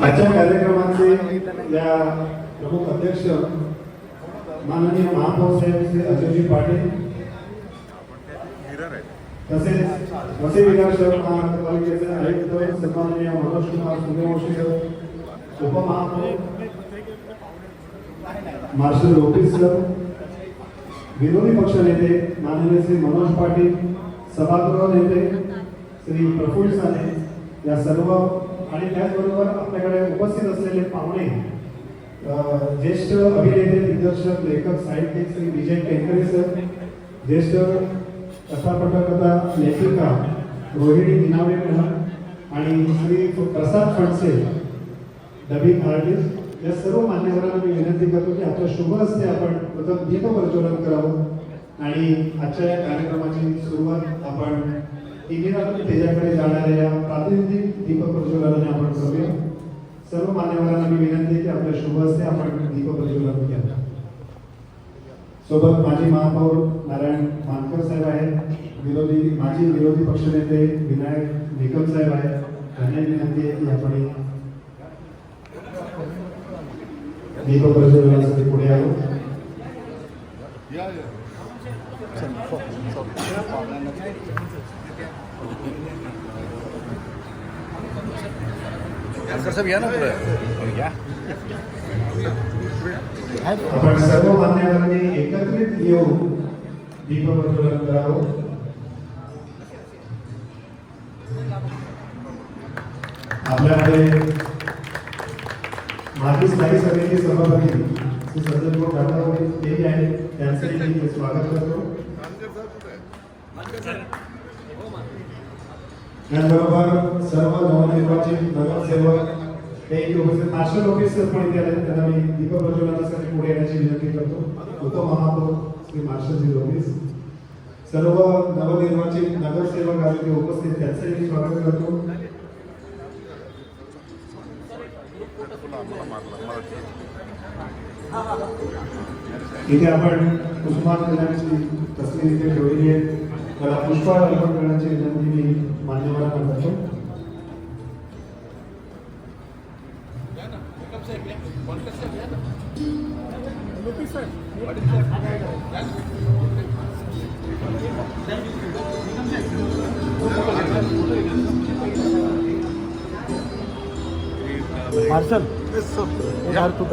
आजच्या कार्यक्रमाचे या प्रमुख अध्यक्ष माननीय महापौर साहेब श्री अजयजी पाटील तसेच वसई विरार शहर महानगरपालिकेचे आयुक्त सन्माननीय मनोज कुमार सूर्यवंशी उपमहापौर मार्शल ऑफिस सर, विरोधी पक्ष नेते माननीय श्री मनोज पाटील, सभागृह नेते श्री प्रफुल्ल साने या सर्व आणि त्याचबरोबर आपल्याकडे उपस्थित असलेले पाहुणे ज्येष्ठ अभिनेते दिग्दर्शक लेखक साहित्यिक श्री विजय केंकरे सर, ज्येष्ठ कथापटकथा लेखिका रोहिणी दिनावे मॅडम आणि श्री प्रसाद फणसे डबिंग आर्टिस्ट या सर्व मान्यवरांना मी विनंती करतो की आपल्या शुभ हस्ते आपण प्रथम दीप प्रज्वलन करावं आणि आजच्या या कार्यक्रमाची सुरुवात आपण इंदिरातून तेजाकडे जाणाऱ्या या प्रातिनिधिक दीप प्रज्वलनाने आपण करूया। सर्व मान्यवरांना मी विनंती की आपल्या शुभ हस्ते आपण दीप प्रज्वलन करूया। सोबत माजी महापौर नारायण मानकर साहेब आहेत, माजी विरोधी पक्षनेते विनायक निकम साहेब आहेत, त्यांना विनंती आहे की आपण दीप प्रज्वलनासाठी पुढे आलो। सब या ना पुढे आपण सर्व मान्यवरांनी एकत्रित येऊन दीप प्रज्वलन करावं। आपल्याकडे माजी स्थायी समिती सभापती श्री सज्जनभाऊ ठाकरे तेही आहेत, त्यांचंही मी स्वागत करतो। त्याचबरोबर सर्व नवनिर्वाचित नगरसेवक काही उपस्थित मार्शल ऑफिसर पण इथे आले, त्यांना मी दीप प्रज्वलनासाठी पुढे येण्याची विनंती करतो। उपमहापौर श्री मार्शल ऑफिस, सर्व नवनिर्वाचित नगरसेवक आज इथे उपस्थित, त्यांचंही मी स्वागत करतो। इथे आपण पुष्पांजलीची तस्वीर इथे ठेवलेली आहे, त्याला पुष्पहार अर्पण करण्याची विनंती मी मान्यवरांना करतो। मार्शल यार तू